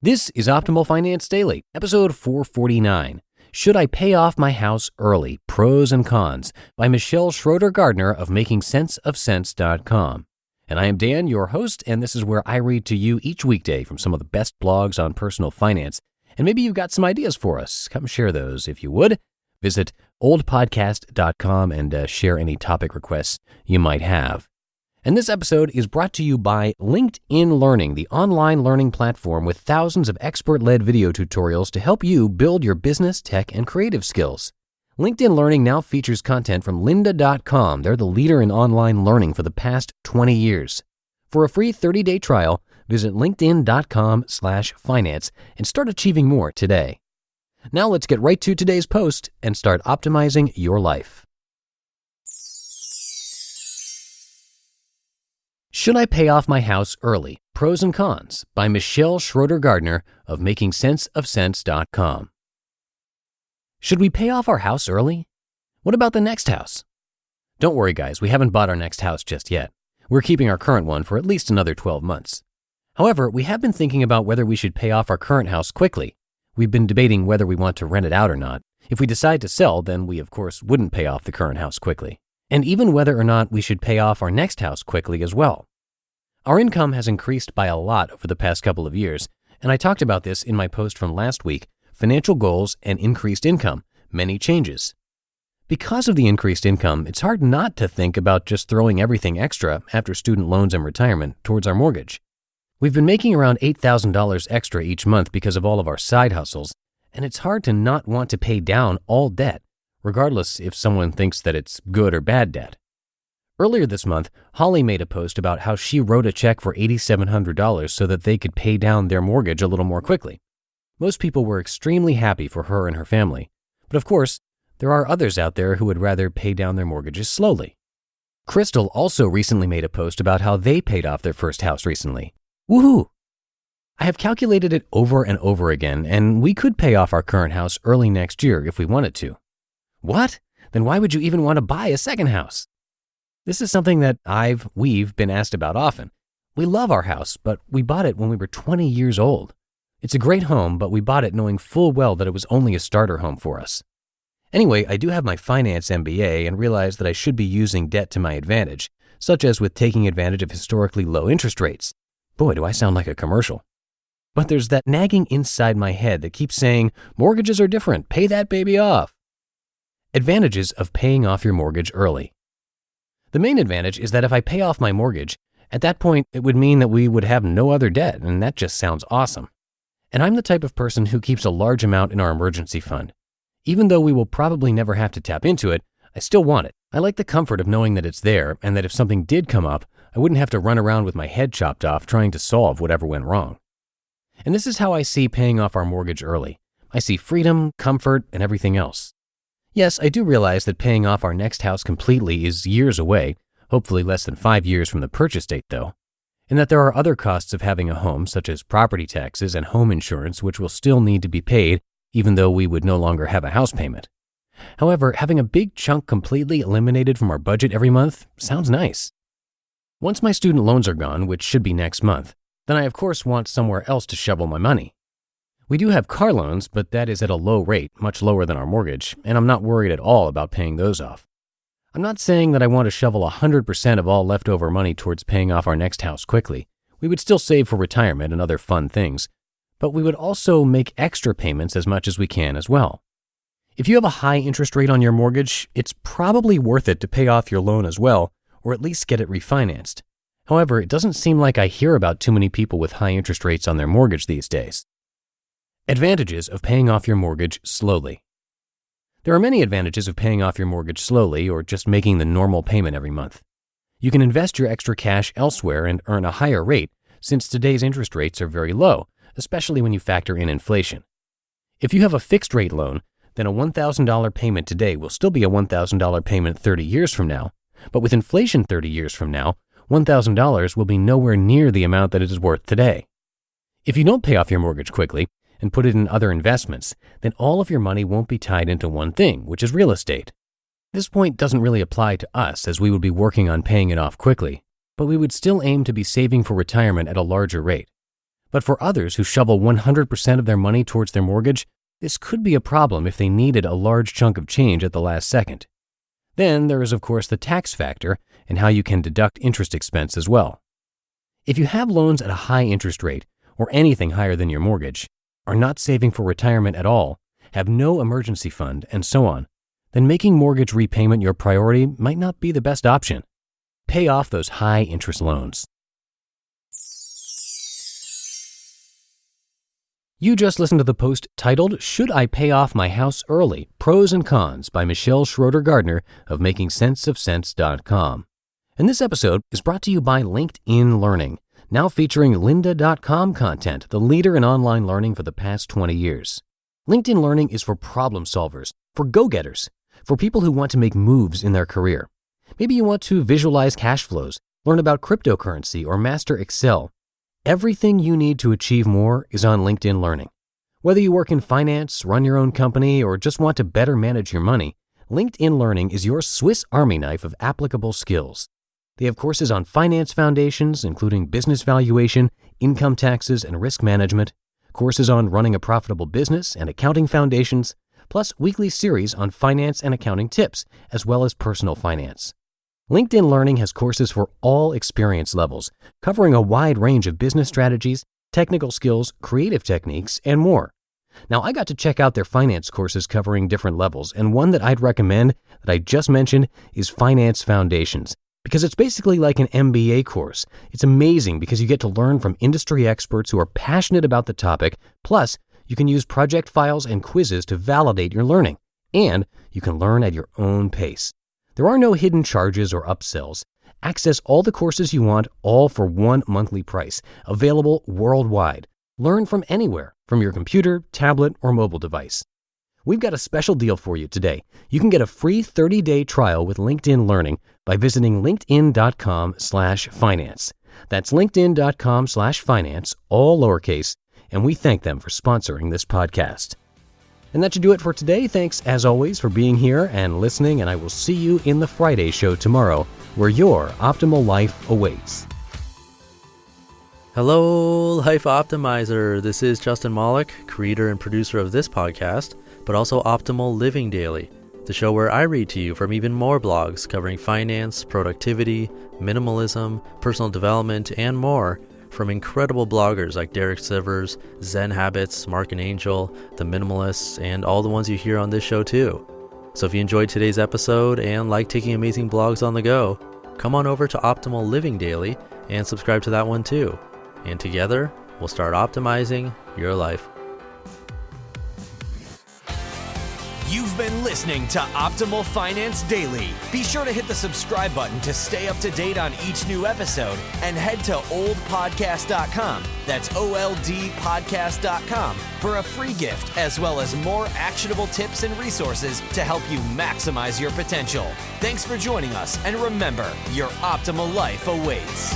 This is Optimal Finance Daily, episode 449. Should I Pay Off My House Early? Pros and Cons by Michelle Schroeder-Gardner of MakingSenseOfCents.com. And I am Dan, your host, and this is where I read to you each weekday from some of the best blogs on personal finance. And maybe you've got some ideas for us. Come share those if you would. Visit oldpodcast.com and share any topic requests you might have. And this episode is brought to you by LinkedIn Learning, the online learning platform with thousands of expert-led video tutorials to help you build your business, tech, and creative skills. LinkedIn Learning now features content from lynda.com. They're the leader in online learning for the past 20 years. For a free 30-day trial, visit linkedin.com/finance and start achieving more today. Now let's get right to today's post and start optimizing your life. Should I Pay Off My House Early? Pros and Cons by Michelle Schroeder-Gardner of MakingSenseOfCents.com. Should we pay off our house early? What about the next house? Don't worry, guys, we haven't bought our next house just yet. We're keeping our current one for at least another 12 months. However, we have been thinking about whether we should pay off our current house quickly. We've been debating whether we want to rent it out or not. If we decide to sell, then we, of course, wouldn't pay off the current house quickly. And even whether or not we should pay off our next house quickly as well. Our income has increased by a lot over the past couple of years, and I talked about this in my post from last week, Financial Goals and Increased Income, Many Changes. Because of the increased income, it's hard not to think about just throwing everything extra after student loans and retirement towards our mortgage. We've been making around $8,000 extra each month because of all of our side hustles, and it's hard to not want to pay down all debt, regardless if someone thinks that it's good or bad debt. Earlier this month, Holly made a post about how she wrote a check for $8,700 so that they could pay down their mortgage a little more quickly. Most people were extremely happy for her and her family, but of course, there are others out there who would rather pay down their mortgages slowly. Crystal also recently made a post about how they paid off their first house recently. Woohoo! I have calculated it over and over again, and we could pay off our current house early next year if we wanted to. What? Then why would you even want to buy a second house? This is something that we've been asked about often. We love our house, but we bought it when we were 20 years old. It's a great home, but we bought it knowing full well that it was only a starter home for us. Anyway, I do have my finance MBA and realize that I should be using debt to my advantage, such as with taking advantage of historically low interest rates. Boy, do I sound like a commercial. But there's that nagging inside my head that keeps saying, mortgages are different, pay that baby off. Advantages of paying off your mortgage early. The main advantage is that if I pay off my mortgage, at that point it would mean that we would have no other debt, and that just sounds awesome. And I'm the type of person who keeps a large amount in our emergency fund. Even though we will probably never have to tap into it, I still want it. I like the comfort of knowing that it's there and that if something did come up, I wouldn't have to run around with my head chopped off trying to solve whatever went wrong. And this is how I see paying off our mortgage early. I see freedom, comfort, and everything else. Yes, I do realize that paying off our next house completely is years away, hopefully less than 5 years from the purchase date though, and that there are other costs of having a home such as property taxes and home insurance which will still need to be paid even though we would no longer have a house payment. However, having a big chunk completely eliminated from our budget every month sounds nice. Once my student loans are gone, which should be next month, then I of course want somewhere else to shovel my money. We do have car loans, but that is at a low rate, much lower than our mortgage, and I'm not worried at all about paying those off. I'm not saying that I want to shovel 100% of all leftover money towards paying off our next house quickly. We would still save for retirement and other fun things, but we would also make extra payments as much as we can as well. If you have a high interest rate on your mortgage, it's probably worth it to pay off your loan as well, or at least get it refinanced. However, it doesn't seem like I hear about too many people with high interest rates on their mortgage these days. Advantages of paying off your mortgage slowly. There are many advantages of paying off your mortgage slowly or just making the normal payment every month. You can invest your extra cash elsewhere and earn a higher rate since today's interest rates are very low, especially when you factor in inflation. If you have a fixed rate loan, then a $1,000 payment today will still be a $1,000 payment 30 years from now, but with inflation 30 years from now, $1,000 will be nowhere near the amount that it is worth today. If you don't pay off your mortgage quickly, and put it in other investments, then all of your money won't be tied into one thing, which is real estate. This point doesn't really apply to us as we would be working on paying it off quickly, but we would still aim to be saving for retirement at a larger rate. But for others who shovel 100% of their money towards their mortgage, this could be a problem if they needed a large chunk of change at the last second. Then there is, of course, the tax factor and how you can deduct interest expense as well. If you have loans at a high interest rate or anything higher than your mortgage, are not saving for retirement at all, have no emergency fund, and so on, then making mortgage repayment your priority might not be the best option. Pay off those high interest loans. You just listened to the post titled, "Should I Pay Off My House Early? Pros and Cons" by Schroeder-Gardner of MakingSenseOfSense.com. And this episode is brought to you by LinkedIn Learning, now featuring lynda.com content, the leader in online learning for the past 20 years. LinkedIn Learning is for problem solvers, for go-getters, for people who want to make moves in their career. Maybe you want to visualize cash flows, learn about cryptocurrency, or master Excel. Everything you need to achieve more is on LinkedIn Learning. Whether you work in finance, run your own company, or just want to better manage your money, LinkedIn Learning is your Swiss Army knife of applicable skills. They have courses on finance foundations, including business valuation, income taxes, and risk management, courses on running a profitable business and accounting foundations, plus weekly series on finance and accounting tips, as well as personal finance. LinkedIn Learning has courses for all experience levels, covering a wide range of business strategies, technical skills, creative techniques, and more. Now, I got to check out their finance courses covering different levels, and one that I'd recommend that I just mentioned is Finance Foundations, because it's basically like an MBA course. It's amazing because you get to learn from industry experts who are passionate about the topic, plus you can use project files and quizzes to validate your learning, and you can learn at your own pace. There are no hidden charges or upsells. Access all the courses you want, all for one monthly price, available worldwide. Learn from anywhere, from your computer, tablet, or mobile device. We've got a special deal for you today. You can get a free 30-day trial with LinkedIn Learning by visiting linkedin.com/finance. That's linkedin.com/finance, all lowercase, and we thank them for sponsoring this podcast. And that should do it for today. Thanks, as always, for being here and listening, and I will see you in the Friday show tomorrow, where your optimal life awaits. Hello, Life Optimizer. This is Justin Malik, creator and producer of this podcast, but also Optimal Living Daily, the show where I read to you from even more blogs covering finance, productivity, minimalism, personal development, and more, from incredible bloggers like Derek Sivers, Zen Habits, Mark and Angel, The Minimalists, and all the ones you hear on this show too. So if you enjoyed today's episode and like taking amazing blogs on the go, come on over to Optimal Living Daily and subscribe to that one too. And together, we'll start optimizing your life. You've been listening to Optimal Finance Daily. Be sure to hit the subscribe button to stay up to date on each new episode and head to oldpodcast.com. That's OLDpodcast.com for a free gift as well as more actionable tips and resources to help you maximize your potential. Thanks for joining us, and remember, your optimal life awaits.